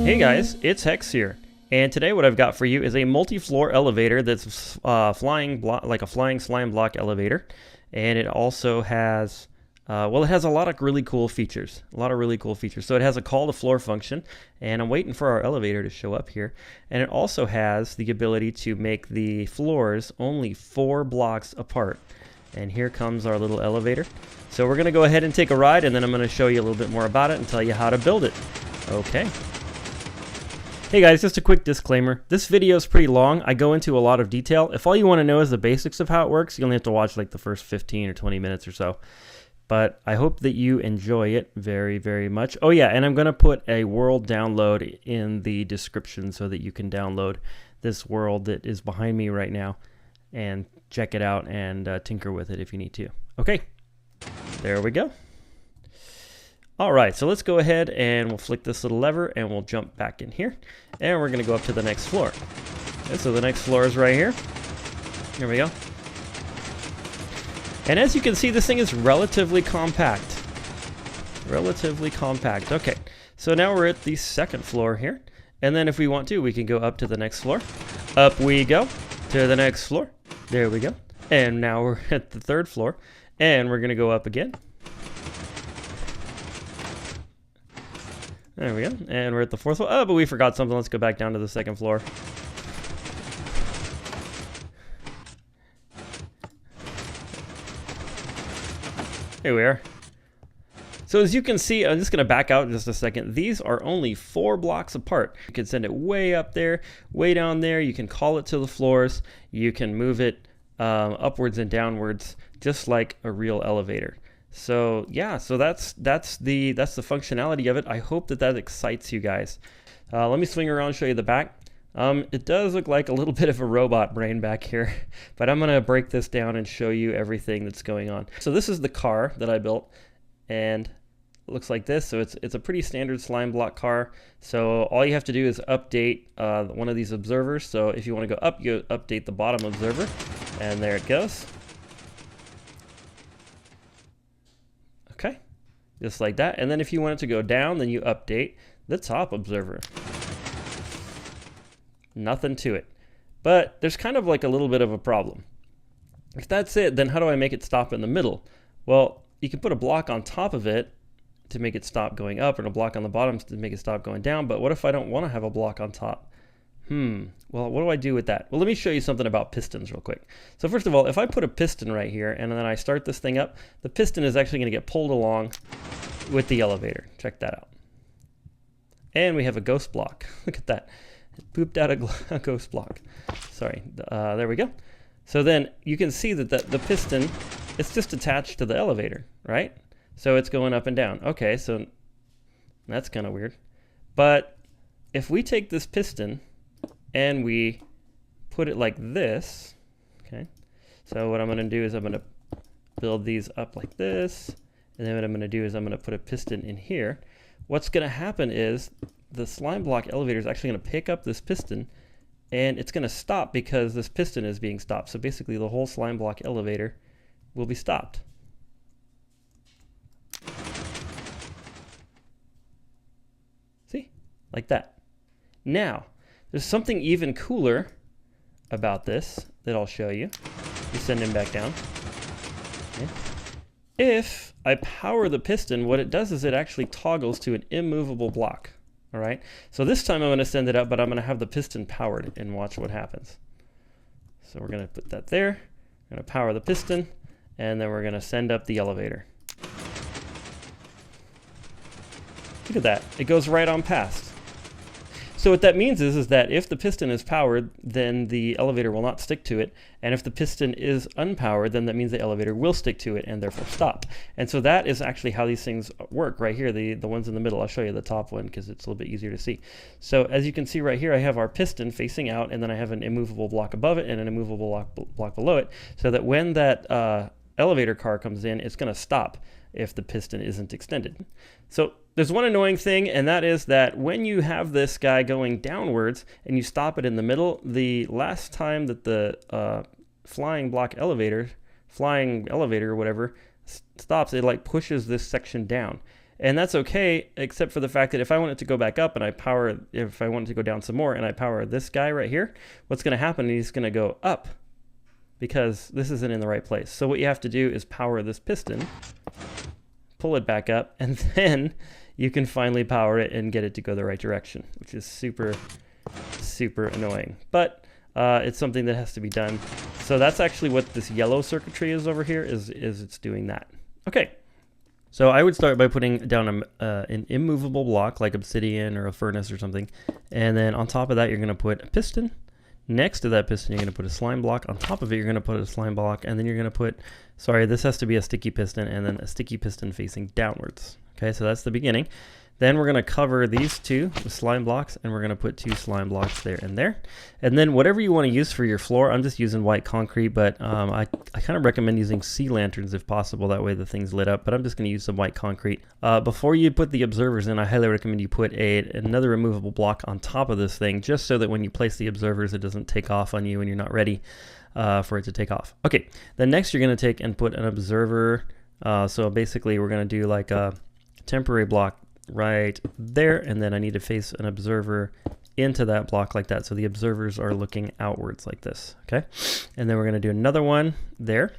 Hey guys, it's Hex here, and today what I've got for you is a multi-floor elevator that's flying like a flying slime block elevator, and it also has, it has a lot of really cool features. So it has a call to floor function, and I'm waiting for our elevator to show up here, and it also has the ability to make the floors only 4 blocks apart. And here comes our little elevator. So we're going to go ahead and take a ride, and then I'm going to show you a little bit more about it and tell you how to build it. Okay. Hey guys, just a quick disclaimer. This video is pretty long. I go into a lot of detail. If all you want to know is the basics of how it works, you only have to watch like the first 15 or 20 minutes or so. But I hope that you enjoy it very, very much. Oh yeah, and I'm going to put a world download in the description so that you can download this world that is behind me right now and check it out and tinker with it if you need to. Okay, there we go. All right, so let's go ahead and we'll flick this little lever and we'll jump back in here. And we're gonna go up to the next floor. Okay, so the next floor is right here. Here we go. And as you can see, this thing is relatively compact. Okay, so now we're at the second floor here. And then if we want to, we can go up to the next floor. Up we go to the next floor. There we go. And now we're at the third floor. And we're gonna go up again. There we go, and we're at the fourth floor. Oh, but we forgot something. Let's go back down to the second floor. Here we are. So as you can see, I'm just going to back out in just a second. These are only 4 blocks apart. You can send it way up there, way down there. You can call it to the floors. You can move it upwards and downwards, just like a real elevator. So yeah, so that's the functionality of it. I hope that excites you guys. Let me swing around and show you the back. It does look like a little bit of a robot brain back here, but I'm gonna break this down and show you everything that's going on. So this is the car that I built, and it looks like this. So it's a pretty standard slime block car. So all you have to do is update one of these observers. So if you want to go up, you update the bottom observer, and there it goes. Okay, just like that. And then if you want it to go down, then you update the top observer. Nothing to it. But there's kind of like a little bit of a problem. If that's it, then how do I make it stop in the middle? Well, you can put a block on top of it to make it stop going up, and a block on the bottom to make it stop going down. But what if I don't want to have a block on top? Well, what do I do with that? Well, let me show you something about pistons real quick. So first of all, if I put a piston right here and then I start this thing up, the piston is actually going to get pulled along with the elevator. Check that out. And we have a ghost block. Look at that. It pooped out a ghost block. Sorry. There we go. So then you can see that the piston, it's just attached to the elevator, right? So it's going up and down. Okay, so that's kind of weird. But if we take this piston and we put it like this, okay? So what I'm gonna do is I'm gonna build these up like this, and then what I'm gonna do is I'm gonna put a piston in here. What's gonna happen is the slime block elevator is actually gonna pick up this piston, and it's gonna stop because this piston is being stopped. So basically the whole slime block elevator will be stopped. See, like that. Now, there's something even cooler about this that I'll show you. You send him back down. Okay. If I power the piston, what it does is it actually toggles to an immovable block. All right. So this time I'm going to send it up, but I'm going to have the piston powered and watch what happens. So we're going to put that there. We're going to power the piston, and then we're going to send up the elevator. Look at that. It goes right on past. So what that means is that if the piston is powered, then the elevator will not stick to it. And if the piston is unpowered, then that means the elevator will stick to it and therefore stop. And so that is actually how these things work right here, the ones in the middle. I'll show you the top one because it's a little bit easier to see. So as you can see right here, I have our piston facing out, and then I have an immovable block above it and an immovable block below it, so that when that elevator car comes in, it's going to stop if the piston isn't extended. So there's one annoying thing, and that is that when you have this guy going downwards and you stop it in the middle, the last time that the flying elevator or whatever stops, it like pushes this section down. And that's okay, except for the fact that if I want it to go back up and if I want it to go down some more and I power this guy right here, what's going to happen is he's going to go up because this isn't in the right place. So what you have to do is power this piston, pull it back up, and then you can finally power it and get it to go the right direction, which is super, super annoying. But it's something that has to be done. So that's actually what this yellow circuitry is over here, is it's doing that. Okay, so I would start by putting down an immovable block like obsidian or a furnace or something. And then on top of that, you're going to put a piston. Next to that piston, you're going to put a slime block. On top of it, you're going to put a slime block. And then you're going to put, sorry, this has to be a sticky piston, and then a sticky piston facing downwards. Okay, so that's the beginning. Then we're going to cover these two with slime blocks, and we're going to put 2 slime blocks there and there. And then whatever you want to use for your floor, I'm just using white concrete, but I kind of recommend using sea lanterns if possible. That way the thing's lit up, but I'm just going to use some white concrete. Before you put the observers in, I highly recommend you put another removable block on top of this thing, just so that when you place the observers, it doesn't take off on you and you're not ready for it to take off. Okay, then next you're going to take and put an observer. So basically we're going to do like a temporary block right there, and then I need to face an observer into that block like that, so the observers are looking outwards like this. Okay, and then we're going to do another one there.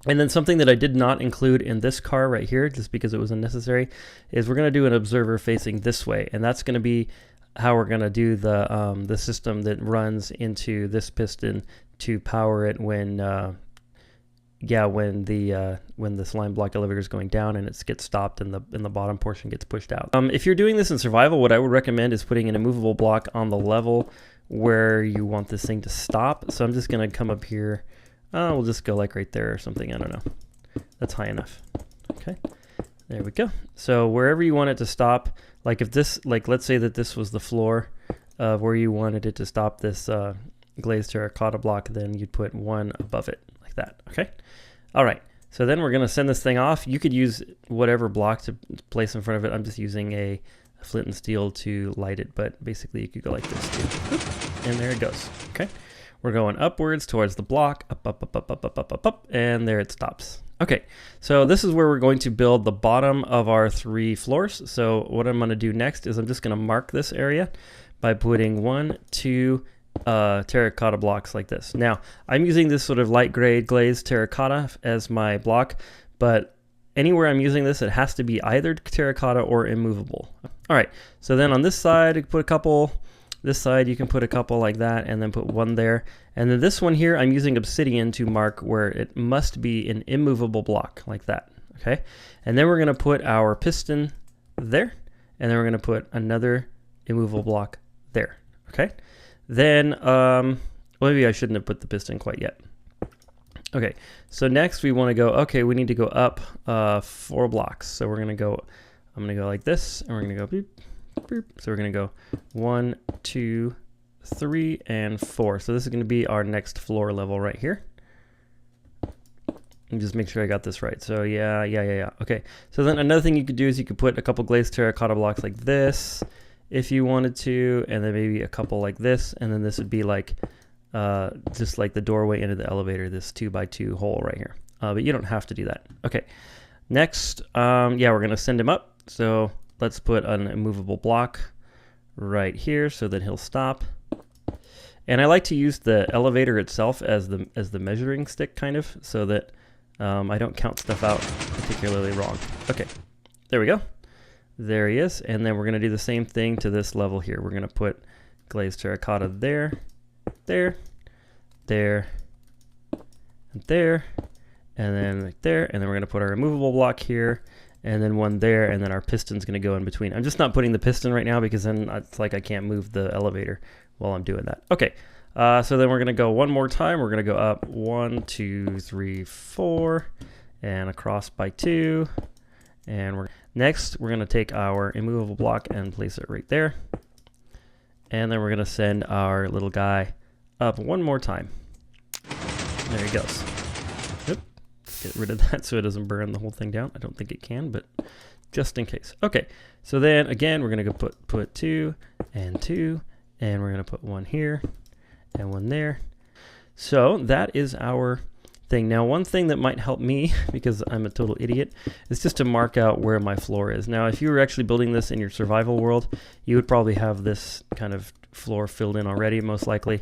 And then something that I did not include in this car right here, just because it was unnecessary, is we're going to do an observer facing this way, and that's going to be how we're going to do the system that runs into this piston to power it when the slime block elevator is going down and it gets stopped and the bottom portion gets pushed out. If you're doing this in survival, what I would recommend is putting an immovable block on the level where you want this thing to stop. So I'm just going to come up here. We'll just go like right there or something. I don't know. That's high enough. Okay, there we go. So wherever you want it to stop, like if this, like let's say that this was the floor of where you wanted it to stop, this glazed terracotta block, then you'd put one above it like that. Okay. All right. So then we're going to send this thing off. You could use whatever block to place in front of it. I'm just using a flint and steel to light it, but basically you could go like this too. And there it goes. Okay. We're going upwards towards the block, up, and there it stops. Okay. So this is where we're going to build the bottom of our 3 floors. So what I'm going to do next is I'm just going to mark this area by putting 1, 2, terracotta blocks like this. Now I'm using this sort of light gray glazed terracotta as my block, but anywhere I'm using this, it has to be either terracotta or immovable. All right, so then on this side you can put a couple, this side you can put a couple like that, and then put 1 there, and then this one here I'm using obsidian to mark where it must be an immovable block like that. Okay, and then we're going to put our piston there, and then we're going to put another immovable block there. Okay, then, maybe I shouldn't have put the piston quite yet. Okay, so next we want to go, okay, we need to go up 4 blocks. So we're going to go, I'm going to go like this, and we're going to go beep, beep. So we're going to go 1, 2, 3, and 4. So this is going to be our next floor level right here. And just make sure I got this right. So yeah. Okay, so then another thing you could do is you could put a couple glazed terracotta blocks like this, if you wanted to, and then maybe a couple like this, and then this would be like just like the doorway into the elevator, this 2x2 hole right here. But you don't have to do that. Okay, next, we're gonna send him up. So let's put an immovable block right here so that he'll stop. And I like to use the elevator itself as the measuring stick, kind of, so that I don't count stuff out particularly wrong. Okay, there we go. There he is, and then we're going to do the same thing to this level here. We're going to put glazed terracotta there, there, there, and there, and then like there, and then we're going to put our removable block here, and then 1 there, and then our piston's going to go in between. I'm just not putting the piston right now because then it's like I can't move the elevator while I'm doing that. Okay, so then we're going to go 1 more time. We're going to go up 1, 2, 3, 4, and across by 2, and next, we're going to take our immovable block and place it right there. And then we're going to send our little guy up 1 more time. There he goes. Yep. Get rid of that so it doesn't burn the whole thing down. I don't think it can, but just in case. Okay, so then again, we're going to go put 2 and 2, and we're going to put 1 here and 1 there. So that is our thing. Now, one thing that might help me, because I'm a total idiot, is just to mark out where my floor is. Now, if you were actually building this in your survival world, you would probably have this kind of floor filled in already, most likely.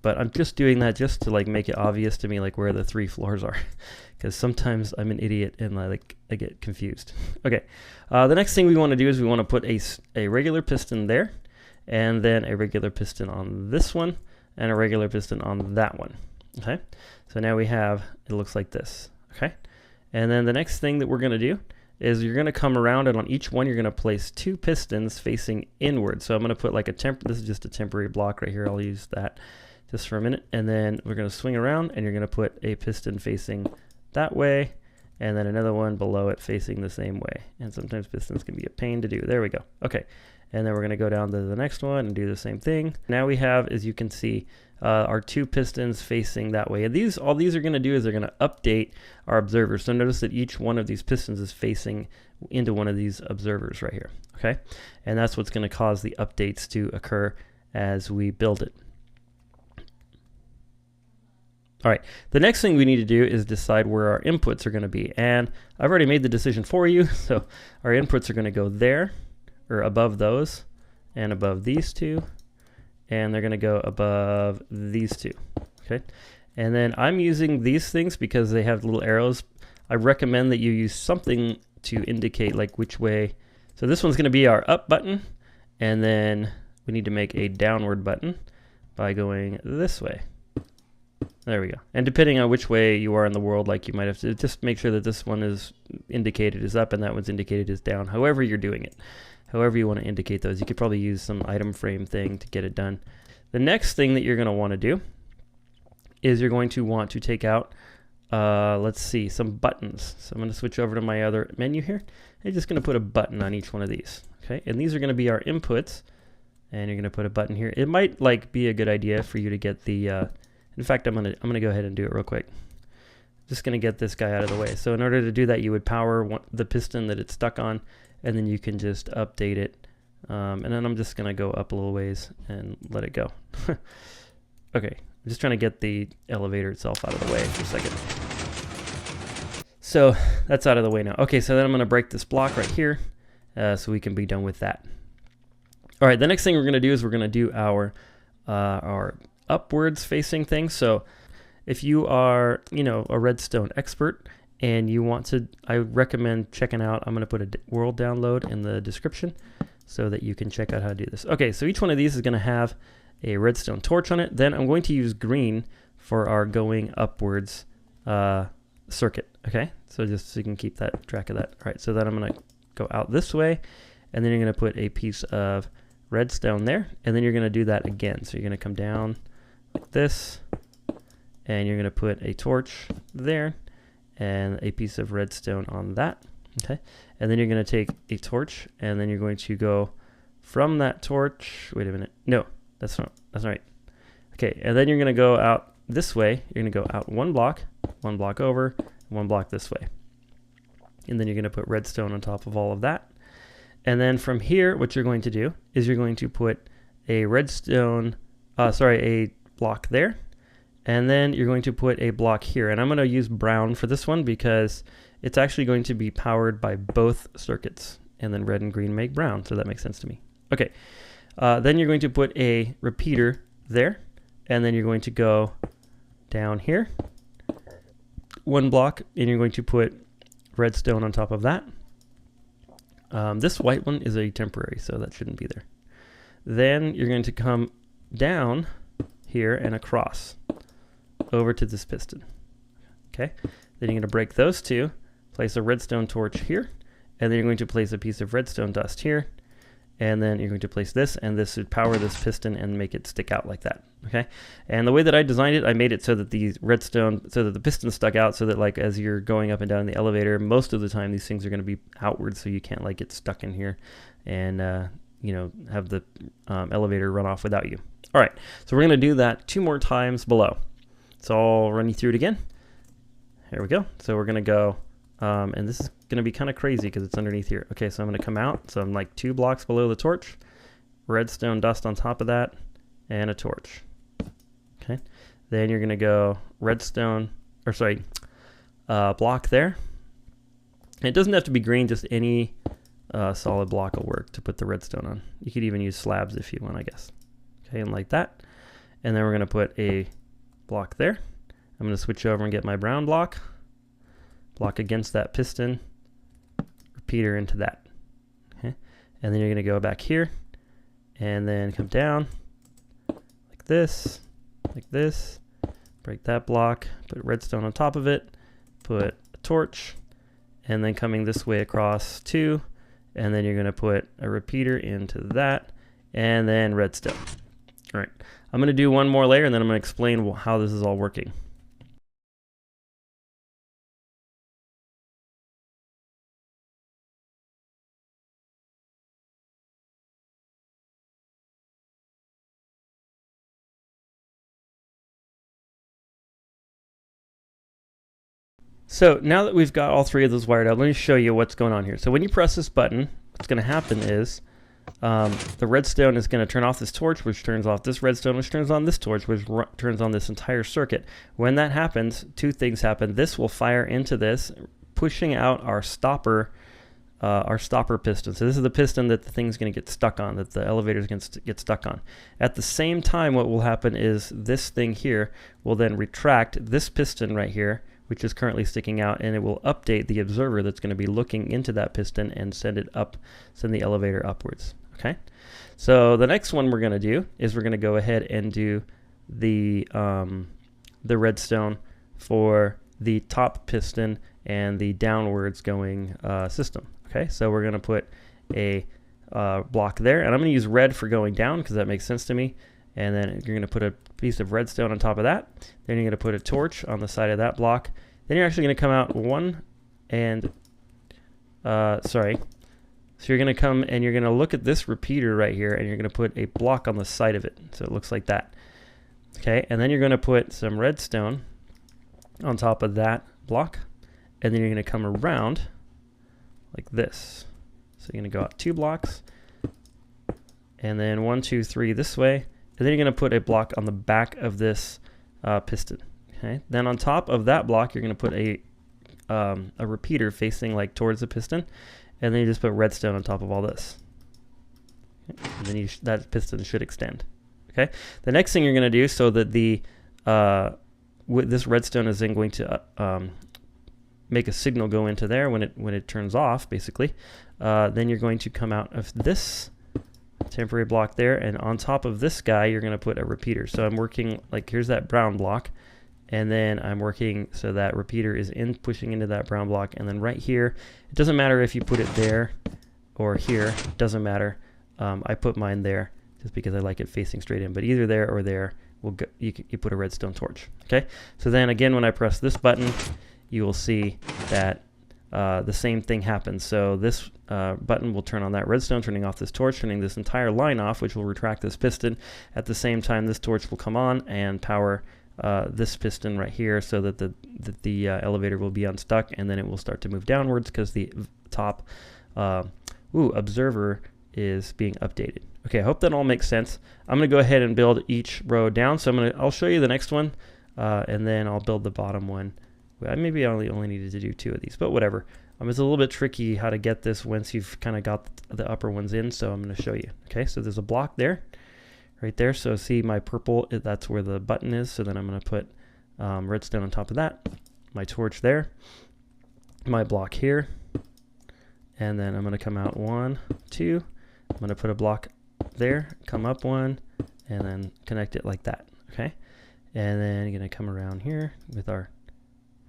But I'm just doing that just to like make it obvious to me like where the 3 floors are, because sometimes I'm an idiot and I get confused. Okay, the next thing we want to do is we want to put a regular piston there, and then a regular piston on this one, and a regular piston on that one. Okay, so now we have, it looks like this. Okay, and then the next thing that we're going to do is you're going to come around, and on each one you're going to place 2 pistons facing inward. So I'm going to put like this is just a temporary block right here. I'll use that just for a minute, and then we're going to swing around, and you're going to put a piston facing that way, and then another one below it facing the same way. And sometimes pistons can be a pain to do. There we go. Okay, and then we're going to go down to the next one and do the same thing. Now we have, as you can see, our 2 pistons facing that way. And all these are going to do is they're going to update our observers. So notice that each one of these pistons is facing into one of these observers right here. Okay, and that's what's going to cause the updates to occur as we build it. All right, the next thing we need to do is decide where our inputs are going to be. And I've already made the decision for you. So our inputs are going to go there, or above those, and above these 2. And they're going to go above these 2. Okay, and then I'm using these things because they have little arrows. I recommend that you use something to indicate like which way. So this one's going to be our up button, and then we need to make a downward button by going this way. There we go. And depending on which way you are in the world, like you might have to just make sure that this one is indicated as up and that one's indicated as down, however you're doing it. However you want to indicate those. You could probably use some item frame thing to get it done. The next thing that you're going to want to do is you're going to want to take out, let's see, some buttons. So I'm going to switch over to my other menu here. I'm just going to put a button on each one of these. Okay, and these are going to be our inputs. And you're going to put a button here. It might like be a good idea for you to get the in fact, I'm gonna go ahead and do it real quick. Just gonna get this guy out of the way. So in order to do that, you would power the piston that it's stuck on, and then you can just update it. And then I'm just gonna go up a little ways and let it go. Okay, I'm just trying to get the elevator itself out of the way for a second. So that's out of the way now. Okay, so then I'm gonna break this block right here, so we can be done with that. All right, the next thing we're gonna do is we're gonna do our upwards facing thing. So if you are, a redstone expert and you want to, I recommend checking out, I'm going to put a world download in the description so that you can check out how to do this. Okay, so each one of these is going to have a redstone torch on it. Then I'm going to use green for our going upwards circuit. Okay, so just so you can keep that track of that. All right, so then I'm going to go out this way, and then you're going to put a piece of redstone there, and then you're going to do that again. So you're going to come down like this, and you're going to put a torch there and a piece of redstone on that. Okay, and then you're going to take a torch, and then you're going to go from that torch. Wait a minute, no, that's not right. Okay, and then you're going to go out this way. You're going to go out one block over, one block this way, and then you're going to put redstone on top of all of that. And then from here, what you're going to do is you're going to put a a block there, and then you're going to put a block here. And I'm going to use brown for this one because it's actually going to be powered by both circuits, and then red and green make brown, so that makes sense to me. Okay, then you're going to put a repeater there, and then you're going to go down here, one block, and you're going to put redstone on top of that. This white one is a temporary, so that shouldn't be there. Then you're going to come down here and across over to this piston. Okay, then you're going to break those 2, place a redstone torch here, and then you're going to place a piece of redstone dust here, and then you're going to place this, and this would power this piston and make it stick out like that. Okay, and the way that I designed it, I made it so that the piston stuck out, so that like as you're going up and down the elevator, most of the time these things are going to be outward, so you can't like get stuck in here and have the elevator run off without you. All right, so we're going to do that 2 more times below. So I'll run you through it again. Here we go. So we're going to go, and this is going to be kind of crazy because it's underneath here. Okay, so I'm going to come out. So I'm like 2 blocks below the torch, redstone dust on top of that, and a torch. Okay, then you're going to go redstone, or sorry, block there. And it doesn't have to be green, just any solid block will work to put the redstone on. You could even use slabs if you want, I guess. Okay, and like that. And then we're going to put a block there. I'm going to switch over and get my brown block against that piston, repeater into that. Okay, and then you're going to go back here, and then come down like this, break that block, put redstone on top of it, put a torch, and then coming this way across 2, and then you're going to put a repeater into that, and then redstone. All right, I'm going to do one more layer, and then I'm going to explain how this is all working. So now that we've got all 3 of those wired up, let me show you what's going on here. So when you press this button, what's going to happen is the redstone is going to turn off this torch, which turns off this redstone, which turns on this torch, which turns on this entire circuit. When that happens, 2 things happen. This will fire into this, pushing out our stopper piston. So this is the piston that the thing's going to get stuck on, that the elevator is going to get stuck on. At the same time, what will happen is this thing here will then retract this piston right here, which is currently sticking out, and it will update the observer that's going to be looking into that piston and send the elevator upwards. Okay, so the next one we're going to do is we're going to go ahead and do the redstone for the top piston and the downwards going system. Okay, so we're going to put a block there, and I'm going to use red for going down because that makes sense to me. And then you're going to put a piece of redstone on top of that. Then you're going to put a torch on the side of that block. Then you're actually going to come out So you're going to come and you're going to look at this repeater right here, and you're going to put a block on the side of it. So it looks like that. Okay, and then you're going to put some redstone on top of that block. And then you're going to come around like this. So you're going to go out 2 blocks. And then 1, 2, 3 this way. And then you're going to put a block on the back of this piston. Okay. Then on top of that block, you're going to put a repeater facing like towards the piston, and then you just put redstone on top of all this. Okay. And then that piston should extend. Okay. The next thing you're going to do, so that this redstone is then going to make a signal go into there when it turns off, basically. Then you're going to come out of this temporary block there, and on top of this guy you're going to put a repeater. So I'm working like, here's that brown block, and then I'm working so that repeater is pushing into that brown block, and then right here, it doesn't matter if you put it there or here, it doesn't matter. I put mine there just because I like it facing straight in, but either there or there you put a redstone torch. Okay, so then again, when I press this button, you will see that the same thing happens. So this button will turn on that redstone, turning off this torch, turning this entire line off, which will retract this piston. At the same time, this torch will come on and power this piston right here, so that the elevator will be unstuck, and then it will start to move downwards because the top observer is being updated. Okay, I hope that all makes sense. I'm going to go ahead and build each row down. So I'll show you the next one, and then I'll build the bottom one. Maybe I only needed to do 2 of these, but whatever. It's a little bit tricky how to get this once you've kind of got the upper ones in, so I'm going to show you. Okay, so there's a block there, right there. So see my purple, that's where the button is. So then I'm going to put redstone on top of that, my torch there, my block here, and then I'm going to come out 1, 2. I'm going to put a block there, come up 1, and then connect it like that. Okay, and then you're going to come around here with our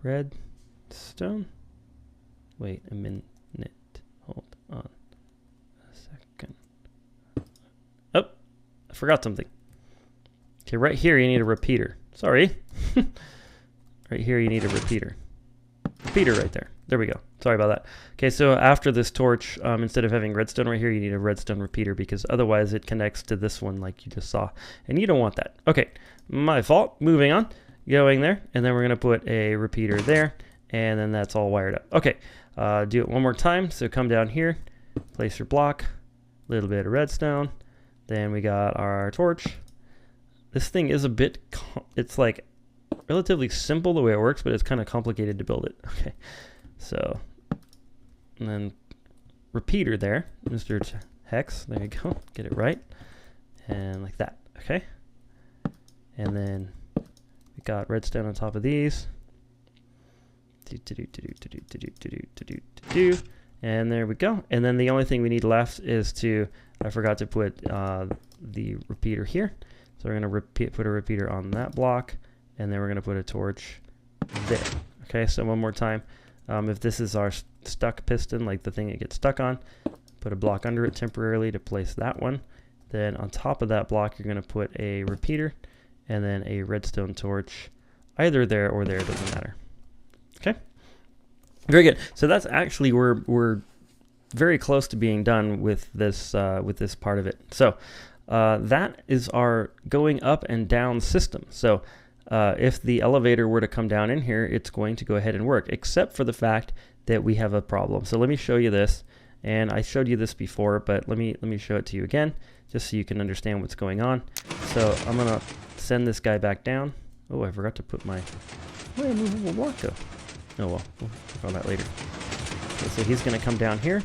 redstone. Wait a minute. Hold on a second. Oh, I forgot something. Okay, right here you need a repeater. Sorry. Right here you need a repeater. Repeater right there. There we go. Sorry about that. Okay, so after this torch, instead of having redstone right here, you need a redstone repeater, because otherwise it connects to this one like you just saw. And you don't want that. Okay, my fault. Moving on. Going there, and then we're going to put a repeater there, and then that's all wired up. Okay, do it one more time. So come down here, place your block, a little bit of redstone, then we got our torch. This thing is a bit, it's like relatively simple the way it works, but it's kind of complicated to build it. Okay, so, and then repeater there, Mr. Hex, there you go, get it right, and like that, okay? And then we got redstone on top of these. And there we go. And then the only thing we need left is I forgot to put the repeater here. So we're going to put a repeater on that block, and then we're going to put a torch there. Okay, so one more time. If this is our stuck piston, like the thing it gets stuck on, put a block under it temporarily to place that one. Then on top of that block, you're going to put a repeater and then a redstone torch, either there or there, doesn't matter. Okay, very good. So that's actually, we're very close to being done with this part of it. So that is our going up and down system. So if the elevator were to come down in here, it's going to go ahead and work, except for the fact that we have a problem. So let me show you this, and I showed you this before, but let me show it to you again, just so you can understand what's going on. So I'm gonna send this guy back down. Oh, I forgot to put my immovable block go. Oh well, we'll work on that later. Okay, so he's gonna come down here,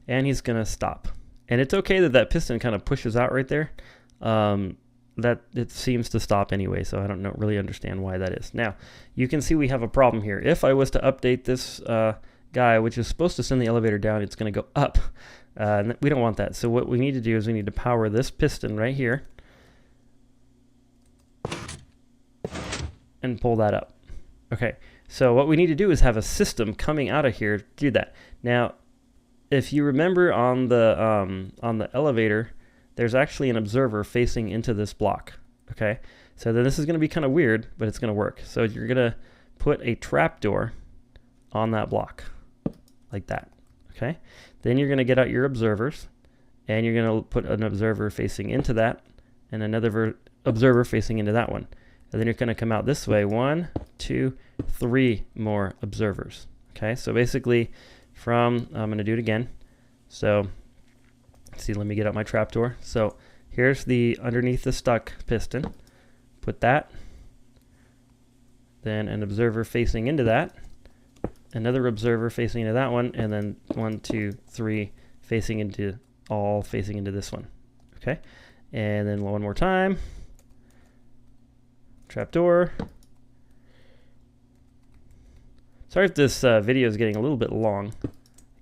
and he's gonna stop. And it's okay that that piston kind of pushes out right there. That it seems to stop anyway, so I don't really understand why that is. Now, you can see we have a problem here. If I was to update this guy, which is supposed to send the elevator down, it's going to go up. We don't want that. So what we need to do is we need to power this piston right here and pull that up. Okay, so what we need to do is have a system coming out of here to do that. Now, if you remember on the elevator, there's actually an observer facing into this block. Okay, so then this is going to be kind of weird, but it's going to work. So you're going to put a trapdoor on that block, like that. Okay, then you're going to get out your observers, and you're going to put an observer facing into that, and another observer facing into that one. And then you're going to come out this way, 1, 2, 3 more observers. Okay, so basically I'm going to do it again. So see, let me get out my trapdoor. So here's the underneath the stuck piston. Put that. Then an observer facing into that. Another observer facing into that one. And then 1, 2, 3 facing into this one. Okay. And then one more time. Trapdoor. Sorry if this video is getting a little bit long.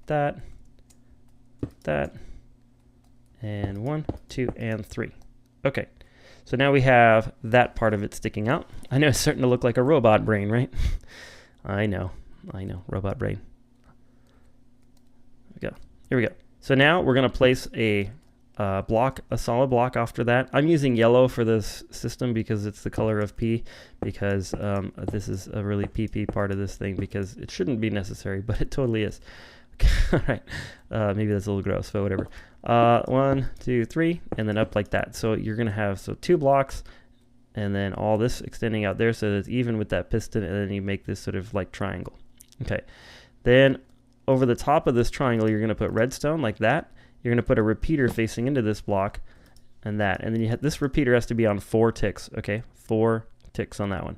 Like that. And 1, 2, and 3. Okay, so now we have that part of it sticking out. I know it's starting to look like a robot brain, right? I know, robot brain. Here we go. So now we're going to place a solid block after that. I'm using yellow for this system because it's the color of P, because this is a really PP part of this thing, because it shouldn't be necessary, but it totally is. All right, maybe that's a little gross, but whatever. 1, 2, 3, and then up like that. So you're going to have 2 blocks, and then all this extending out there so that it's even with that piston, and then you make this sort of like triangle. Okay, then over the top of this triangle, you're going to put redstone like that. You're going to put a repeater facing into this block, and then you have, this repeater has to be on 4 ticks. Okay, 4 ticks on that one,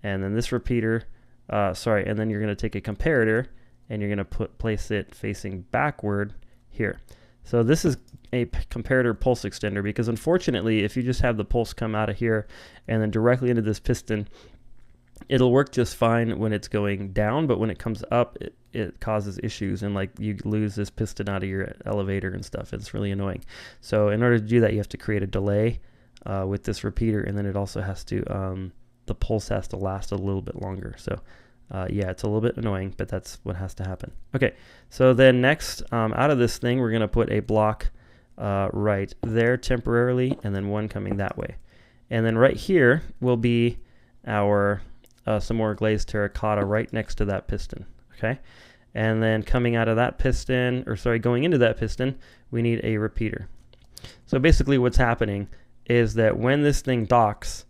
and then this repeater, and then you're going to take a comparator, and you're going to place it facing backward here. So this is a comparator pulse extender, because unfortunately, if you just have the pulse come out of here and then directly into this piston, it'll work just fine when it's going down, but when it comes up, it causes issues, and like you lose this piston out of your elevator and stuff. It's really annoying. So in order to do that, you have to create a delay with this repeater, and then it also has to, the pulse has to last a little bit longer. So yeah, it's a little bit annoying, but that's what has to happen. Okay, so then next, out of this thing, we're going to put a block right there temporarily, and then one coming that way. And then right here will be our some more glazed terracotta right next to that piston. Okay, and then coming out of that piston, going into that piston, we need a repeater. So basically what's happening is that when this thing docks,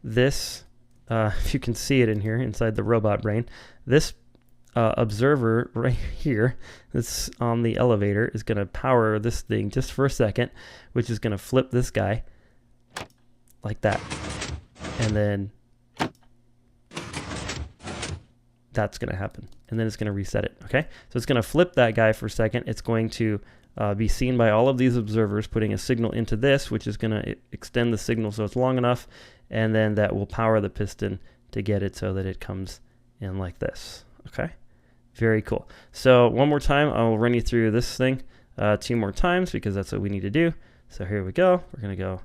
this if you can see it in here inside the robot brain, this observer right here that's on the elevator is going to power this thing just for a second, which is going to flip this guy like that, and then that's going to happen. And then it's going to reset it. Okay, so it's going to flip that guy for a second. It's going to be seen by all of these observers, putting a signal into this, which is going to extend the signal so it's long enough, and then that will power the piston to get it so that it comes in like this. Okay, very cool. So one more time, I'll run you through this thing 2 more times because that's what we need to do. So here we go. We're going to go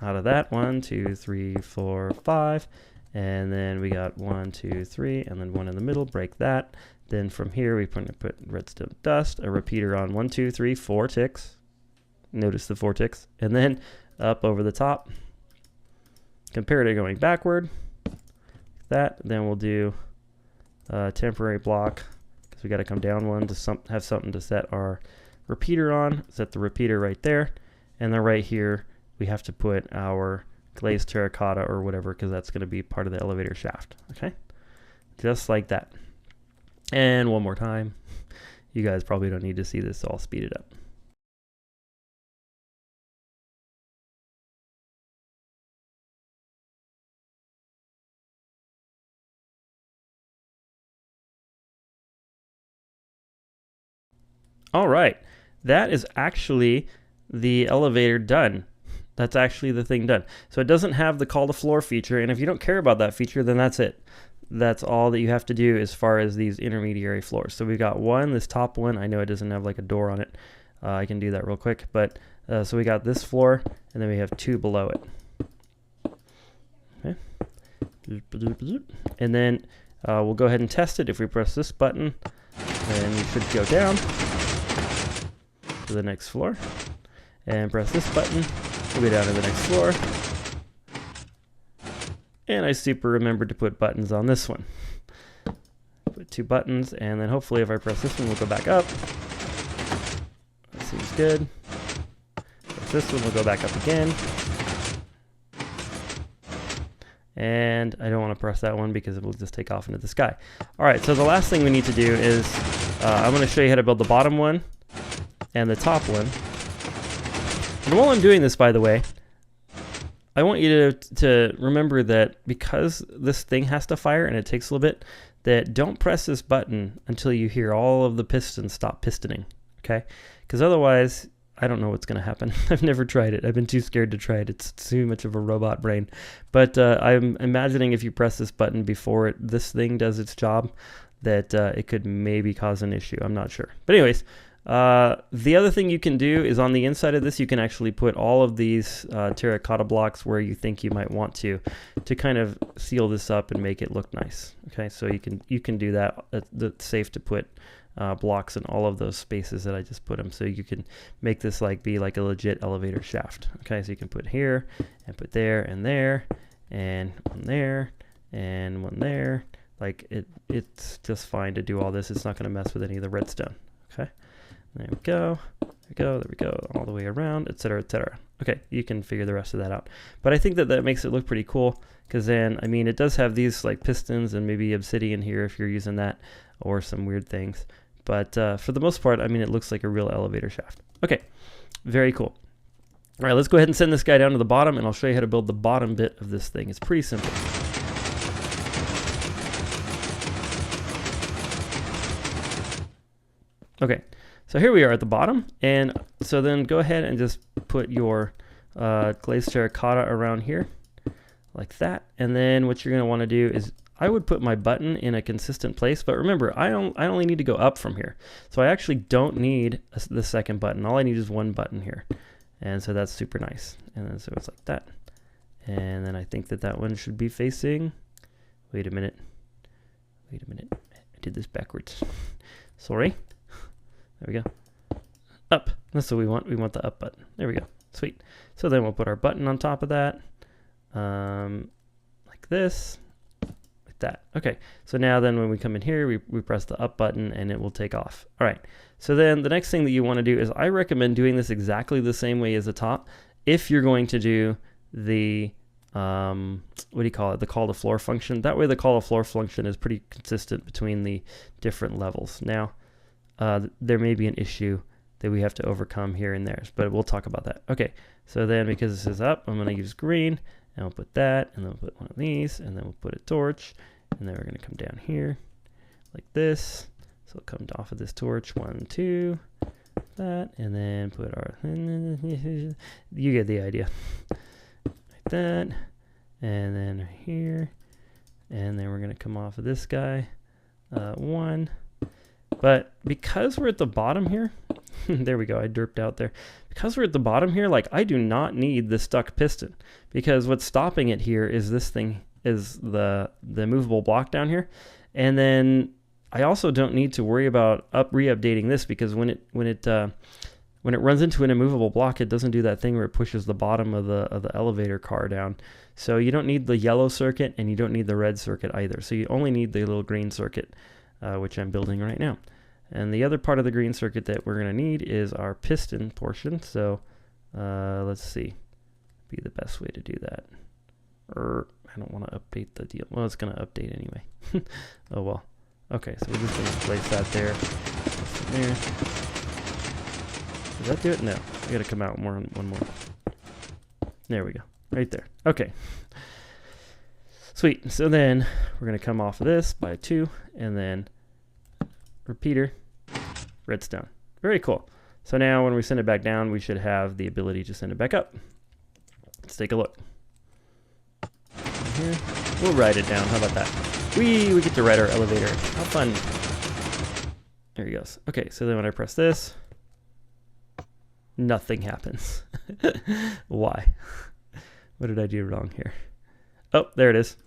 out of that 1, 2, 3, 4, 5, and then we got 1, 2, 3, and then 1 in the middle. Break that. Then from here we put redstone dust, a repeater on 1, 2, 3, 4 ticks. Notice the 4 ticks, and then up over the top. Comparator going backward. Like that. Then we'll do a temporary block because we got to come down 1 to have something to set our repeater on. Set the repeater right there, and then right here we have to put our glazed terracotta or whatever because that's going to be part of the elevator shaft. Okay, just like that. And one more time. You guys probably don't need to see this, so I'll speed it up. All right, that is actually the elevator done. That's actually the thing done. So it doesn't have the call to floor feature, and if you don't care about that feature, then that's it. That's all that you have to do as far as these intermediary floors. So we've got one, this top one. I know it doesn't have like a door on it. I can do that real quick. But so we got this floor, and then we have 2 below it. Okay. And then we'll go ahead and test it. If we press this button, then we should go down to the next floor. And press this button, we'll go down to the next floor. And I super remembered to put buttons on this one. Put 2 buttons, and then hopefully if I press this one, we'll go back up. That seems good. Press this one, we'll go back up again. And I don't want to press that one because it will just take off into the sky. All right, so the last thing we need to do is I'm going to show you how to build the bottom one and the top one. And while I'm doing this, by the way, I want you to remember that because this thing has to fire and it takes a little bit, that don't press this button until you hear all of the pistons stop pistoning, okay? Because otherwise, I don't know what's going to happen. I've never tried it. I've been too scared to try it. It's too much of a robot brain. But I'm imagining if you press this button before this thing does its job, that it could maybe cause an issue. I'm not sure. But anyways, the other thing you can do is on the inside of this, you can actually put all of these terracotta blocks where you think you might want to kind of seal this up and make it look nice. Okay, so you can do that. It's safe to put blocks in all of those spaces that I just put them, so you can make this be like a legit elevator shaft. Okay, so you can put here and put there and there and one there and one there. Like it's just fine to do all this. It's not going to mess with any of the redstone. Okay. There we go, there we go, all the way around, etc., etc. Okay, you can figure the rest of that out. But I think that makes it look pretty cool, because then, I mean, it does have these like pistons and maybe obsidian here if you're using that, or some weird things. But for the most part, I mean, it looks like a real elevator shaft. Okay, very cool. All right, let's go ahead and send this guy down to the bottom, and I'll show you how to build the bottom bit of this thing. It's pretty simple. Okay. So here we are at the bottom, and so then go ahead and just put your glazed terracotta around here, like that. And then what you're going to want to do is, I would put my button in a consistent place, but remember, I only need to go up from here. So I actually don't need the second button. All I need is one button here. And so that's super nice. And then so it's like that. And then I think that one should be facing, wait a minute, I did this backwards. Sorry. There we go. Up. That's what we want. We want the up button. There we go. Sweet. So then we'll put our button on top of that. Like this. Like that. Okay. So now then when we come in here, we press the up button and it will take off. All right. So then the next thing that you want to do is, I recommend doing this exactly the same way as the top if you're going to do the what do you call it? The call to floor function. That way the call to floor function is pretty consistent between the different levels. Now, there may be an issue that we have to overcome here and there, but we'll talk about that. Okay, so then because this is up, I'm going to use green, and we'll put that, and then we'll put one of these, and then we'll put a torch, and then we're going to come down here, like this. So it'll come off of this torch, 1, 2, that, and then put our, you get the idea. Like that, and then right here, and then we're gonna come off of this guy, 1. But because we're at the bottom here, there we go, I derped out there. Because we're at the bottom here, like I do not need the stuck piston, because what's stopping it here is this thing, is the movable block down here. And then I also don't need to worry about re-updating this, because when it runs into an immovable block, it doesn't do that thing where it pushes the bottom of the elevator car down. So you don't need the yellow circuit and you don't need the red circuit either. So you only need the little green circuit, which I'm building right now. And the other part of the green circuit that we're going to need is our piston portion. So let's see, be the best way to do that. I don't want to update the deal. Well, it's going to update anyway. Oh well. Okay, so we're just going to place that there. There. Does that do it? No. I got to come out one more. There we go. Right there. Okay. Sweet. So then we're going to come off of this by 2, and then repeater, redstone. Very cool. So now when we send it back down, we should have the ability to send it back up. Let's take a look. Here. We'll ride it down. How about that? We get to ride our elevator. How fun. There he goes. Okay, so then when I press this, nothing happens. Why? What did I do wrong here? Oh, there it is.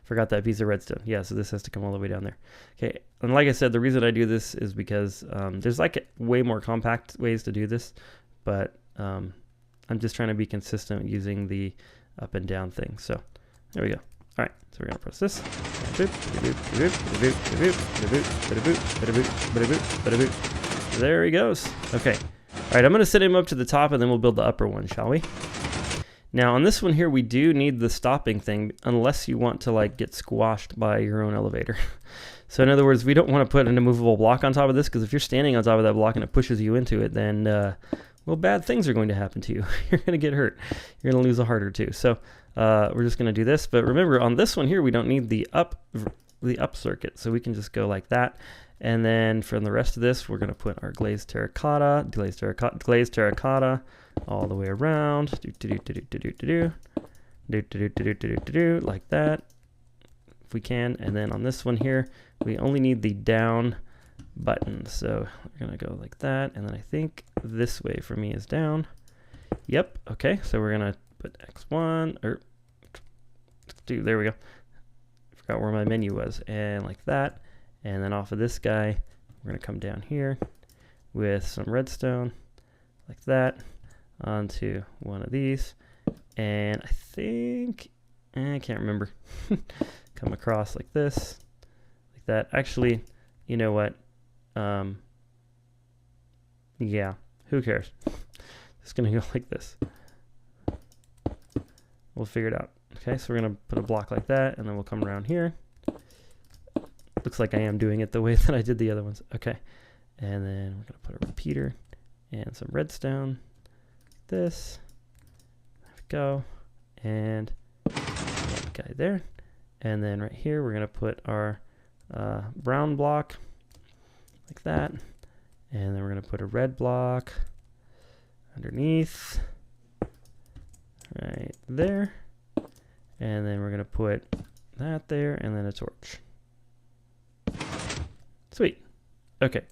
Forgot that piece of redstone. Yeah, so this has to come all the way down there. Okay, and like I said, the reason I do this is because there's like way more compact ways to do this, but I'm just trying to be consistent using the up and down thing. So there we go. All right, so we're gonna press this. There he goes. Okay. All right, I'm gonna set him up to the top and then we'll build the upper one, shall we? Now on this one here, we do need the stopping thing unless you want to like get squashed by your own elevator. So in other words, we don't want to put an immovable block on top of this, because if you're standing on top of that block and it pushes you into it, then well, bad things are going to happen to you. You're going to get hurt. You're going to lose a heart or two. So we're just going to do this. But remember, on this one here, we don't need the up circuit. So we can just go like that. And then from the rest of this, we're going to put our glazed terracotta, all the way around. Like that, if we can. And then on this one here, we only need the down button. So we're going to go like that. And then I think this way for me is down. Yep. Okay. So we're going to put X1 or X2. There we go. Forgot where my menu was. And like that. And then off of this guy, we're going to come down here with some redstone like that onto one of these. And I think, I can't remember, come across like this, like that. Actually, you know what? Yeah, who cares? It's going to go like this. We'll figure it out. Okay, so we're going to put a block like that, and then we'll come around here. Looks like I am doing it the way that I did the other ones. Okay, and then we're going to put a repeater and some redstone. This. There we go. And that guy there. And then right here, we're going to put our brown block like that. And then we're going to put a red block underneath right there. And then we're going to put that there and then a torch. Sweet. Okay.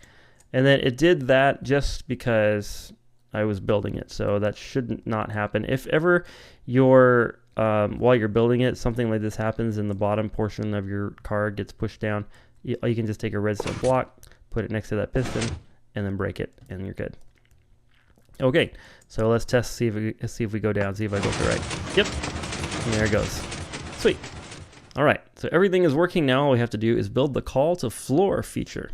And then it did that just because I was building it. So that should not happen. If ever you're, while you're building it, something like this happens and the bottom portion of your car gets pushed down, you can just take a redstone block, put it next to that piston, and then break it, and you're good. Okay, so let's test, see if we go down, see if I go to the right. Yep, and there it goes. Sweet. All right, so everything is working now. All we have to do is build the call to floor feature.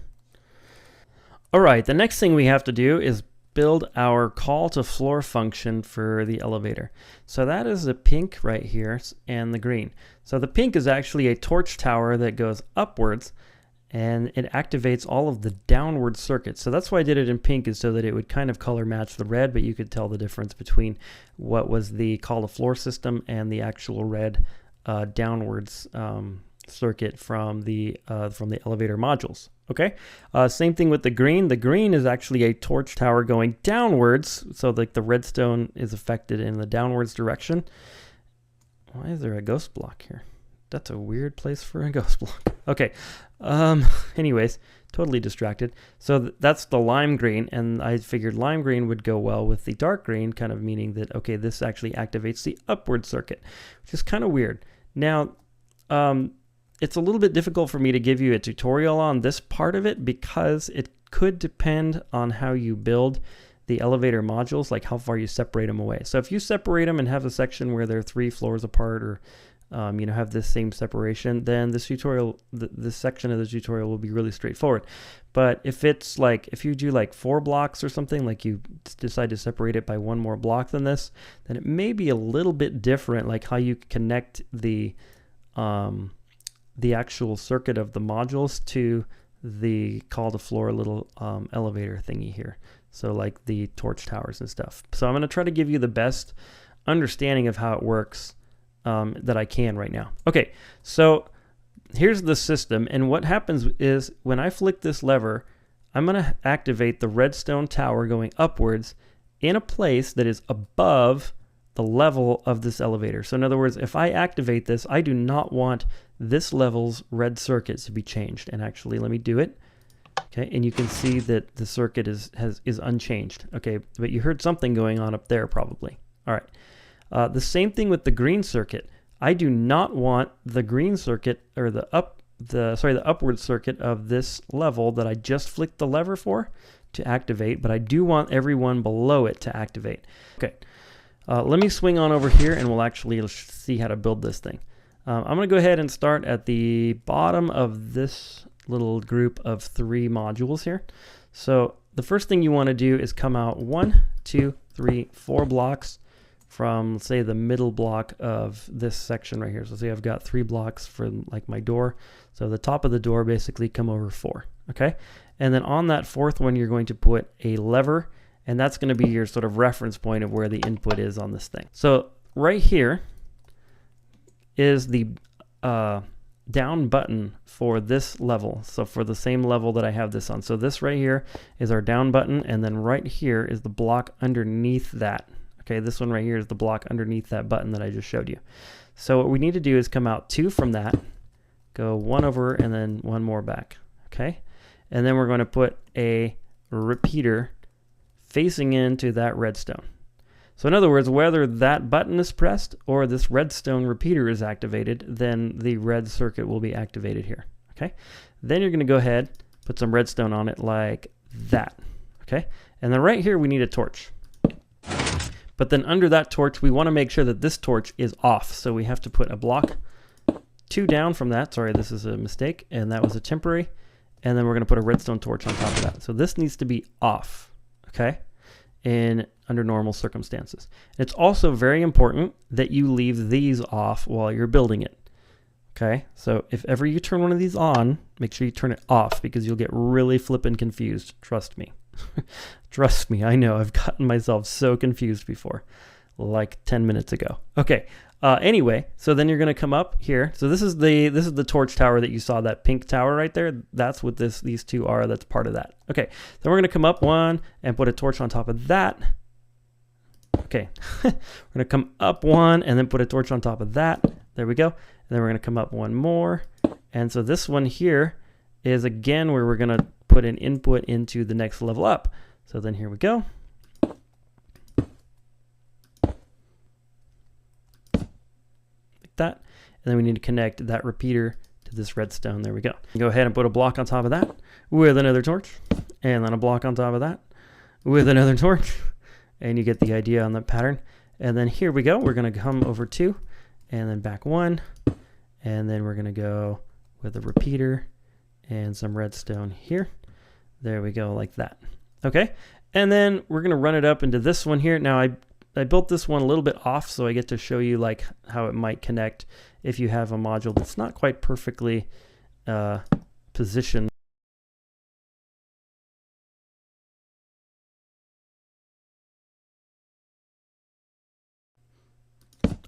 All right, the next thing we have to do is build our call to floor function for the elevator. So that is the pink right here and the green. So the pink is actually a torch tower that goes upwards and it activates all of the downward circuits. So that's why I did it in pink, is so that it would kind of color match the red, but you could tell the difference between what was the call to floor system and the actual red downwards circuit from the elevator modules. Okay, same thing with the green. The green is actually a torch tower going downwards, so like the redstone is affected in the downwards direction. Why is there a ghost block here? That's a weird place for a ghost block. Okay, anyways, totally distracted. So that's the lime green, and I figured lime green would go well with the dark green, kind of meaning that, okay, this actually activates the upward circuit, which is kind of weird. Now, it's a little bit difficult for me to give you a tutorial on this part of it because it could depend on how you build the elevator modules, like how far you separate them away. So if you separate them and have a section where they're 3 floors apart, or have this same separation, then this tutorial, this section of the tutorial will be really straightforward. But if it's like, if you do like 4 blocks or something, like you decide to separate it by 1 more block than this, then it may be a little bit different, like how you connect the actual circuit of the modules to the call to floor little elevator thingy here. So like the torch towers and stuff. So I'm going to try to give you the best understanding of how it works that I can right now. Okay, so here's the system, and what happens is when I flick this lever, I'm going to activate the redstone tower going upwards in a place that is above the level of this elevator. So in other words, if I activate this, I do not want this level's red circuit to be changed. And actually, let me do it. Okay, and you can see that the circuit is unchanged. Okay, but you heard something going on up there probably. All right. The same thing with the green circuit. I do not want the green circuit, or the upward circuit of this level that I just flicked the lever for to activate, but I do want everyone below it to activate. Okay. Let me swing on over here and we'll actually see how to build this thing. I'm going to go ahead and start at the bottom of this little group of 3 modules here. So the first thing you want to do is come out 1, 2, 3, 4 blocks from, say, the middle block of this section right here. So say I've got 3 blocks for like my door. So the top of the door basically come over 4. Okay. And then on that 4th one, you're going to put a lever, and that's going to be your sort of reference point of where the input is on this thing. So right here is the down button for this level. So for the same level that I have this on. So this right here is our down button, and then right here is the block underneath that. Okay, this one right here is the block underneath that button that I just showed you. So what we need to do is come out 2 from that, go 1 over, and then 1 more back. Okay, and then we're going to put a repeater facing into that redstone. So in other words, whether that button is pressed or this redstone repeater is activated, then the red circuit will be activated here. Okay, then you're going to go ahead, put some redstone on it like that. Okay, and then right here we need a torch. But then under that torch, we want to make sure that this torch is off. So we have to put a block 2 down from that. Sorry, this is a mistake, and that was a temporary. And then we're going to put a redstone torch on top of that. So this needs to be off. Okay, under normal circumstances. It's also very important that you leave these off while you're building it. Okay, so if ever you turn one of these on, make sure you turn it off, because you'll get really flippin' confused. Trust me. Trust me, I know I've gotten myself so confused before, like 10 minutes ago. Okay, anyway, so then you're going to come up here. So this is the torch tower that you saw, that pink tower right there. That's what these 2 are. That's part of that. Okay, then we're going to come up 1 and put a torch on top of that. Okay, we're going to come up 1 and then put a torch on top of that. There we go. And then we're going to come up 1 more. And so this one here is again where we're going to put an input into the next level up. So then here we go. Like that. And then we need to connect that repeater to this redstone. There we go. Go ahead and put a block on top of that with another torch, and then a block on top of that with another torch. And you get the idea on that pattern. And then here we go. We're going to come over 2 and then back 1. And then we're going to go with a repeater and some redstone here. There we go, like that. Okay, and then we're going to run it up into this one here. Now I built this one a little bit off, so I get to show you like how it might connect if you have a module that's not quite perfectly positioned.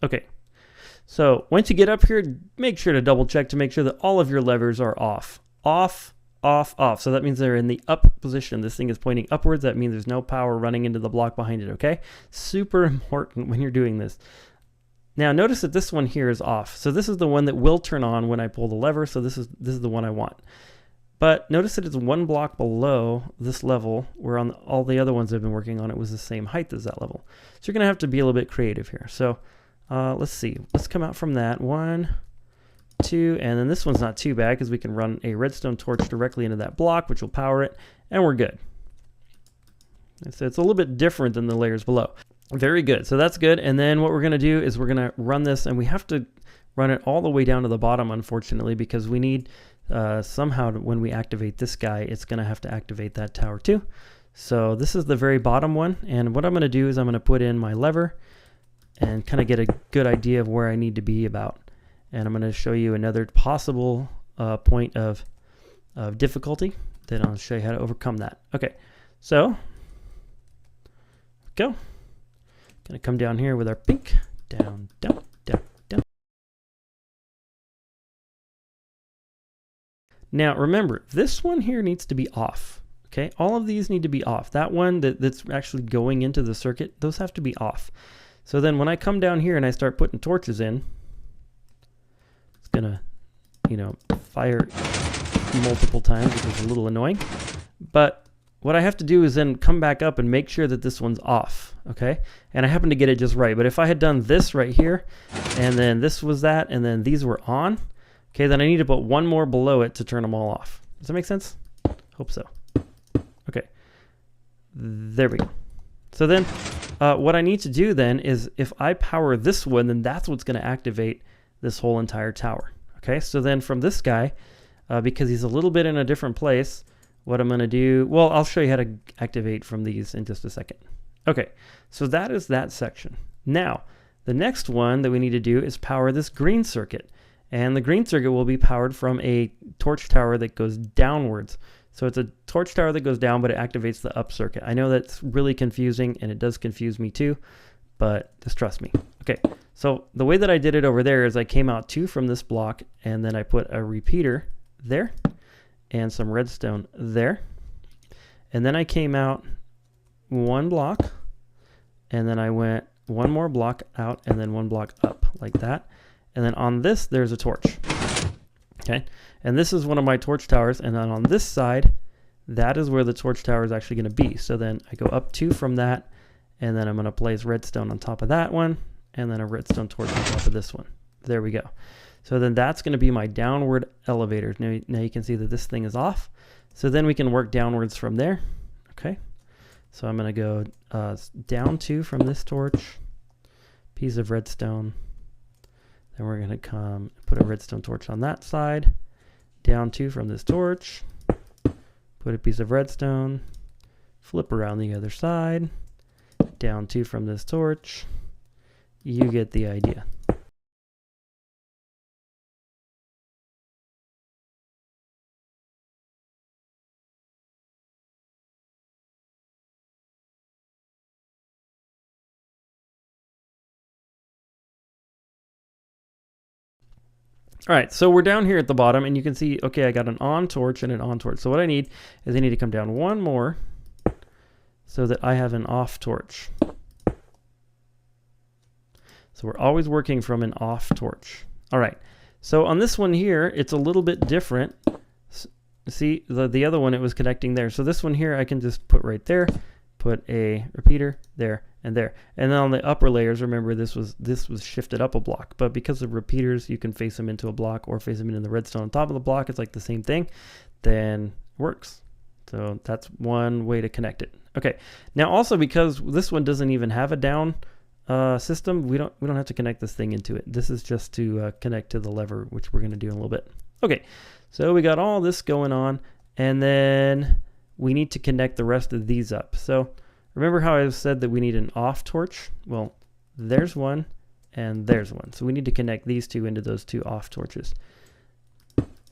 Okay, So once you get up here, make sure to double check to make sure that all of your levers are off. Off, off, off. So that means they're in the up position. This thing is pointing upwards. That means there's no power running into the block behind it, okay? Super important when you're doing this. Now notice that this one here is off. So this is the one that will turn on when I pull the lever. So this is the one I want. But notice that it's one block below this level, where on all the other ones I've been working on, it was the same height as that level. So you're going to have to be a little bit creative here. So let's see. Let's come out from that. 1, 2, and then this one's not too bad because we can run a redstone torch directly into that block, which will power it, and we're good. So it's a little bit different than the layers below. Very good. So that's good. And then what we're going to do is we're going to run this, and we have to run it all the way down to the bottom, unfortunately, because we need somehow when we activate this guy, it's going to have to activate that tower too. So this is the very bottom one. And what I'm going to do is I'm going to put in my lever and kind of get a good idea of where I need to be about. And I'm going to show you another possible point of difficulty. Then I'll show you how to overcome that. Okay, so go. Going to come down here with our pink. Down, down, down, down. Now remember, this one here needs to be off. Okay, all of these need to be off. That one that's actually going into the circuit, those have to be off. So then when I come down here and I start putting torches in, it's gonna, fire multiple times, which is a little annoying. But what I have to do is then come back up and make sure that this one's off, okay? And I happen to get it just right. But if I had done this right here, and then this was that, and then these were on, okay, then I need to put one more below it to turn them all off. Does that make sense? Hope so. Okay, there we go. So then what I need to do then is if I power this one, then that's what's going to activate this whole entire tower. Okay, so then from this guy, because he's a little bit in a different place, what I'm going to do, well, I'll show you how to activate from these in just a second. Okay, so that is that section. Now, the next one that we need to do is power this green circuit. And the green circuit will be powered from a torch tower that goes downwards. So it's a torch tower that goes down, but it activates the up circuit. I know that's really confusing, and it does confuse me too, but just trust me. Okay, so the way that I did it over there is I came out 2 from this block, and then I put a repeater there, and some redstone there. And then I came out 1 block, and then I went 1 more block out, and then 1 block up, like that. And then on this, there's a torch. Okay, and this is one of my torch towers, and then on this side, that is where the torch tower is actually going to be. So then I go up 2 from that, and then I'm going to place redstone on top of that one, and then a redstone torch on top of this one. There we go. So then that's going to be my downward elevator. Now you can see that this thing is off. So then we can work downwards from there. Okay, so I'm going to go down 2 from this torch, piece of redstone. Then we're going to come put a redstone torch on that side, down 2 from this torch, put a piece of redstone, flip around the other side, down 2 from this torch. You get the idea. All right, so we're down here at the bottom, and you can see, okay, I got an on torch and an on torch. So what I need is I need to come down 1 more so that I have an off torch. So we're always working from an off torch. All right, so on this one here, it's a little bit different. See, the other one, it was connecting there. So this one here, I can just put right there, put a repeater there and there. And then on the upper layers, remember this was shifted up a block, but because of repeaters, you can face them into a block or face them into the redstone on top of the block. It's like the same thing, then it works. So that's one way to connect it. Okay, now also because this one doesn't even have a down system, we don't have to connect this thing into it. This is just to connect to the lever, which we're going to do in a little bit. Okay, so we got all this going on, and then we need to connect the rest of these up. So remember how I said that we need an off torch? Well, there's one and there's one. So we need to connect these 2 into those 2 off torches.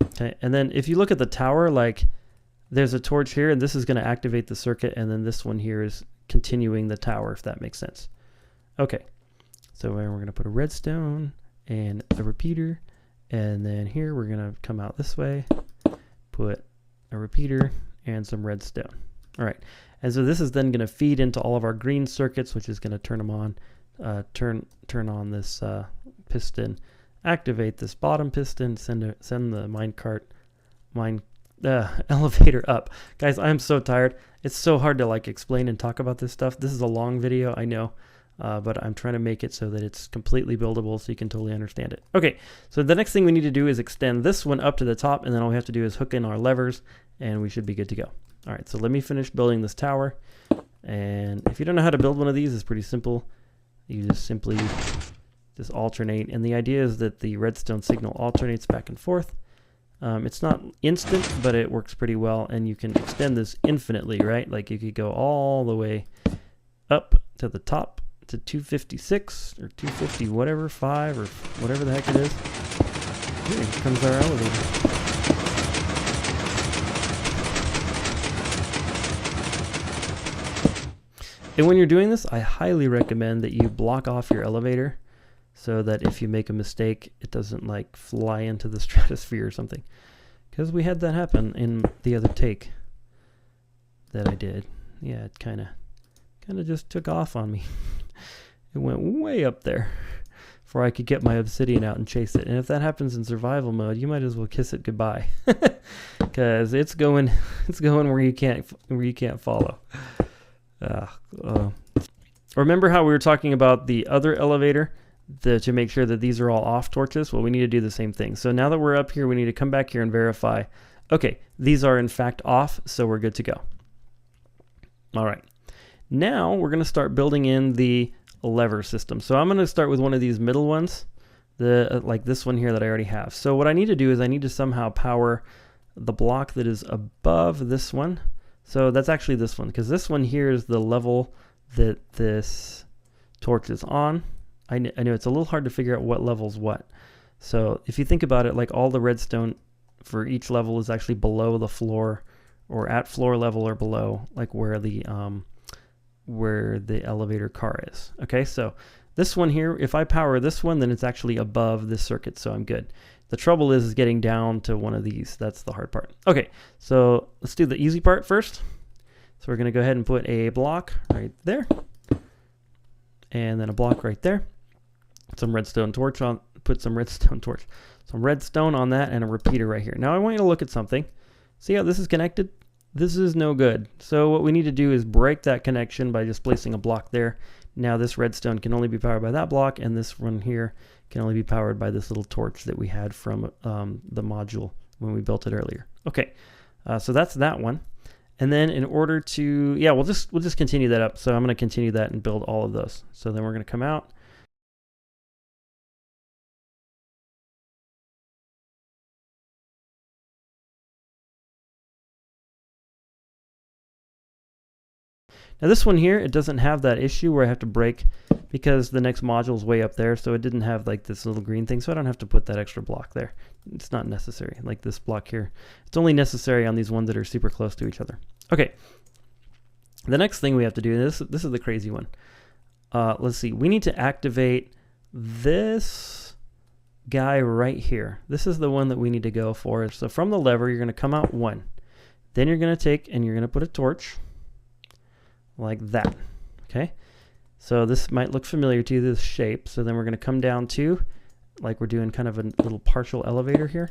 Okay, and then if you look at the tower, like there's a torch here, and this is going to activate the circuit, and then this one here is continuing the tower, if that makes sense. Okay, so we're going to put a redstone and a repeater. And then here we're going to come out this way, put a repeater and some redstone. All right. And so this is then going to feed into all of our green circuits, which is going to turn them on, turn on this piston, activate this bottom piston, send the elevator up. Guys, I'm so tired. It's so hard to like explain and talk about this stuff. This is a long video, I know, but I'm trying to make it so that it's completely buildable so you can totally understand it. Okay, so the next thing we need to do is extend this one up to the top, and then all we have to do is hook in our levers, and we should be good to go. All right, so let me finish building this tower. And if you don't know how to build one of these, it's pretty simple. You just simply just alternate, and the idea is that the redstone signal alternates back and forth. It's not instant, but it works pretty well, and you can extend this infinitely, right? Like you could go all the way up to the top to 256 or 250, whatever, 5 or whatever the heck it is. Here comes our elevator. And when you're doing this, I highly recommend that you block off your elevator so that if you make a mistake, it doesn't like fly into the stratosphere or something. Because we had that happen in the other take that I did. Yeah, it kind of just took off on me. It went way up there before I could get my obsidian out and chase it. And if that happens in survival mode, you might as well kiss it goodbye, because it's going where you can't follow. Remember how we were talking about the other elevator to make sure that these are all off torches? Well, we need to do the same thing. So now that we're up here, we need to come back here and verify, okay, these are in fact off, so we're good to go. All right, now we're going to start building in the lever system. So I'm going to start with one of these middle ones, like this one here that I already have. So what I need to do is I need to somehow power the block that is above this one. So that's actually this one, because this one here is the level that this torch is on. I know it's a little hard to figure out what level's what. So if you think about it, like all the redstone for each level is actually below the floor, or at floor level or below, like where the elevator car is. Okay, so this one here, if I power this one, then it's actually above this circuit, so I'm good. The trouble is getting down to one of these. That's the hard part. Okay, so let's do the easy part first. So we're going to go ahead and put a block right there, and then a block right there. Some redstone torch on. Put some redstone torch, some redstone on that, and a repeater right here. Now I want you to look at something. See how this is connected? This is no good. So what we need to do is break that connection by just placing a block there. Now this redstone can only be powered by that block, and this one here can only be powered by this little torch that we had from the module when we built it earlier. Okay, so that's that one. And then in order to, yeah, we'll just continue that up. So I'm going to continue that and build all of those. So then we're going to come out. Now this one here, it doesn't have that issue where I have to break, because the next module is way up there, so it didn't have like this little green thing, so I don't have to put that extra block there. It's not necessary, like this block here. It's only necessary on these ones that are super close to each other. Okay, the next thing we have to do, this is the crazy one. Let's see, we need to activate this guy right here. This is the one that we need to go for. So from the lever, you're going to come out one. Then you're going to take and you're going to put a torch like that. Okay, so this might look familiar to you, this shape. So then we're going to come down to, like we're doing kind of a little partial elevator here.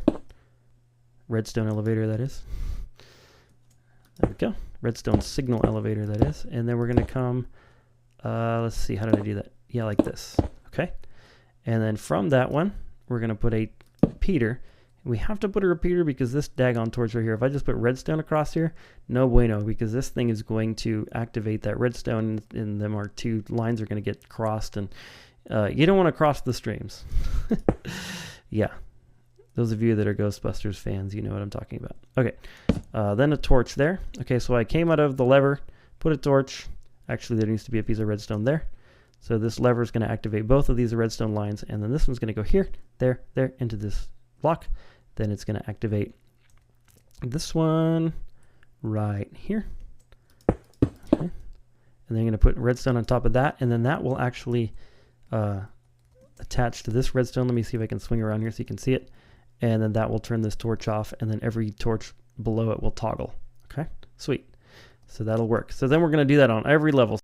Redstone elevator, that is. There we go. Redstone signal elevator, that is. And then we're going to come, let's see, how did I do that? Yeah, like this. Okay, and then from that one, we're going to put a repeater. We have to put a repeater because this daggone torch right here, if I just put redstone across here, no bueno, because this thing is going to activate that redstone, and them our two lines are going to get crossed, and you don't want to cross the streams. Yeah, those of you that are Ghostbusters fans, you know what I'm talking about. Okay, then a torch there. Okay, so I came out of the lever, put a torch. Actually, there needs to be a piece of redstone there. So this lever is going to activate both of these redstone lines, and then this one's going to go here, there, into this block. Then it's going to activate this one right here. Okay. And then you're going to put redstone on top of that, and then that will actually attached to this redstone. Let me see if I can swing around here so you can see it. And then that will turn this torch off, and then every torch below it will toggle. Okay, sweet. So that'll work. So then we're going to do that on every level.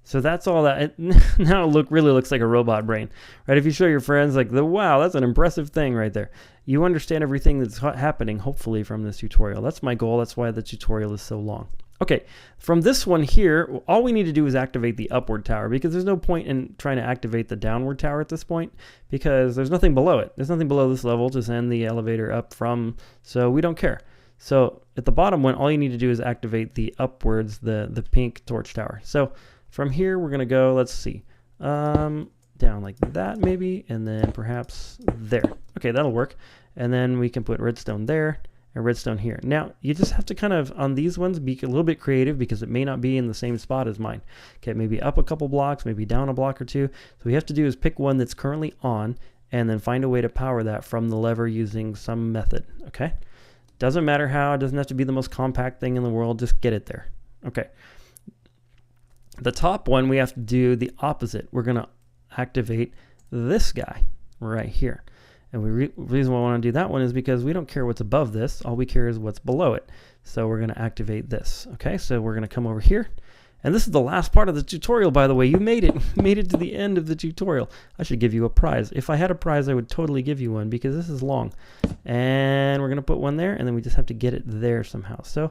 So that's all that. Now it really looks like a robot brain, right? If you show your friends, like, wow, that's an impressive thing right there. You understand everything that's happening, hopefully, from this tutorial. That's my goal. That's why the tutorial is so long. Okay, from this one here, all we need to do is activate the upward tower, because there's no point in trying to activate the downward tower at this point, because there's nothing below it. There's nothing below this level to send the elevator up from, so we don't care. So at the bottom one, all you need to do is activate the upwards, the pink torch tower. So from here, we're going to go, let's see, down like that maybe, and then perhaps there. Okay, that'll work. And then we can put redstone there and redstone here. Now, you just have to kind of, on these ones, be a little bit creative, because it may not be in the same spot as mine. Okay, maybe up a couple blocks, maybe down a block or two. So what we have to do is pick one that's currently on, and then find a way to power that from the lever using some method, okay? Doesn't matter how, it doesn't have to be the most compact thing in the world, just get it there. Okay. The top one, we have to do the opposite. We're going to activate this guy right here. And the reason why I want to do that one is because we don't care what's above this. All we care is what's below it. So we're going to activate this. Okay, so we're going to come over here. And this is the last part of the tutorial, by the way. You made it. You made it to the end of the tutorial. I should give you a prize. If I had a prize, I would totally give you one, because this is long. And we're going to put one there, and then we just have to get it there somehow. So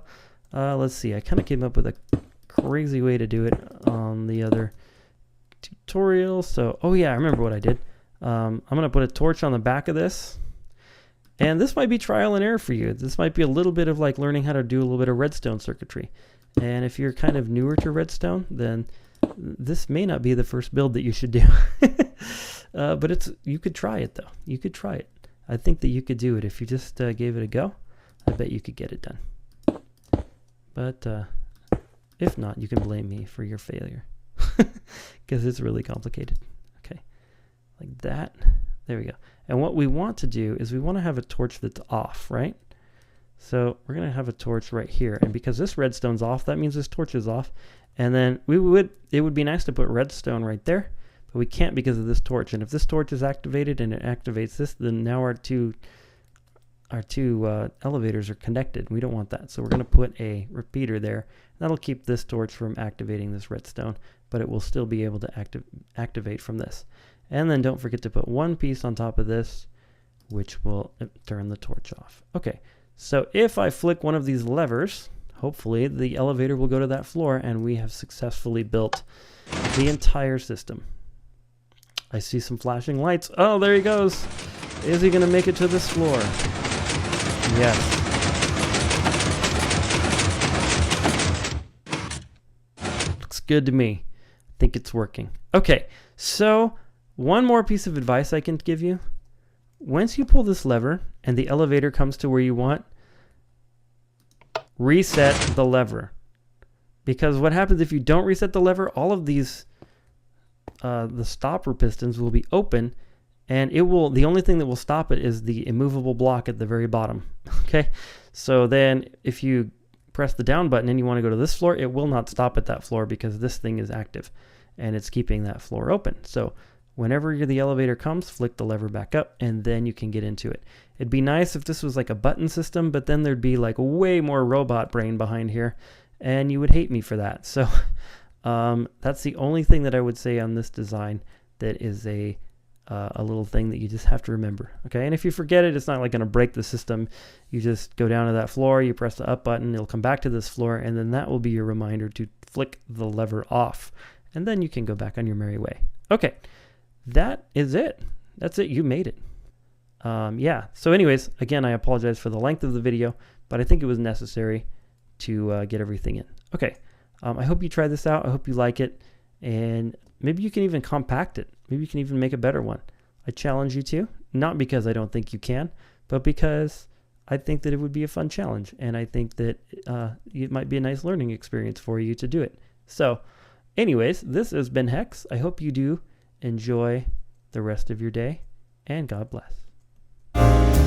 let's see. I kind of came up with a crazy way to do it on the other tutorial. So, oh yeah, I remember what I did. I'm going to put a torch on the back of this. And this might be trial and error for you. This might be a little bit of like learning how to do a little bit of redstone circuitry. And if you're kind of newer to redstone, then this may not be the first build that you should do. But you could try it though. You could try it. I think that you could do it if you just gave it a go. I bet you could get it done. But if not, you can blame me for your failure, because it's really complicated. Okay, like that. There we go. And what we want to do is we want to have a torch that's off, right? So we're going to have a torch right here. And because this redstone's off, that means this torch is off. And then it would be nice to put redstone right there, but we can't because of this torch. And if this torch is activated and it activates this, then now our two elevators are connected. We don't want that. So we're going to put a repeater there. That'll keep this torch from activating this redstone, but it will still be able to activate from this. And then don't forget to put one piece on top of this, which will turn the torch off. Okay, so if I flick one of these levers, hopefully the elevator will go to that floor, and we have successfully built the entire system. I see some flashing lights. Oh, there he goes. Is he going to make it to this floor? Yes. Looks good to me. I think it's working. Okay, so one more piece of advice I can give you. Once you pull this lever and the elevator comes to where you want, reset the lever. Because what happens if you don't reset the lever, all of these, the stopper pistons will be open, and the only thing that will stop it is the immovable block at the very bottom. Okay, so then if you press the down button and you want to go to this floor, it will not stop at that floor because this thing is active and it's keeping that floor open. So whenever the elevator comes, flick the lever back up, and then you can get into it. It'd be nice if this was like a button system, but then there'd be like way more robot brain behind here, and you would hate me for that. So that's the only thing that I would say on this design that is a little thing that you just have to remember. Okay, and if you forget it, it's not like going to break the system. You just go down to that floor, you press the up button, it'll come back to this floor, and then that will be your reminder to flick the lever off, and then you can go back on your merry way. Okay, that is it. That's it. You made it. Yeah, so anyways, again, I apologize for the length of the video, but I think it was necessary to get everything in. Okay, I hope you try this out. I hope you like it, and maybe you can even compact it. Maybe you can even make a better one. I challenge you to, not because I don't think you can, but because I think that it would be a fun challenge, and I think that it might be a nice learning experience for you to do it. So anyways, this has been Hex. I hope you do enjoy the rest of your day, and God bless.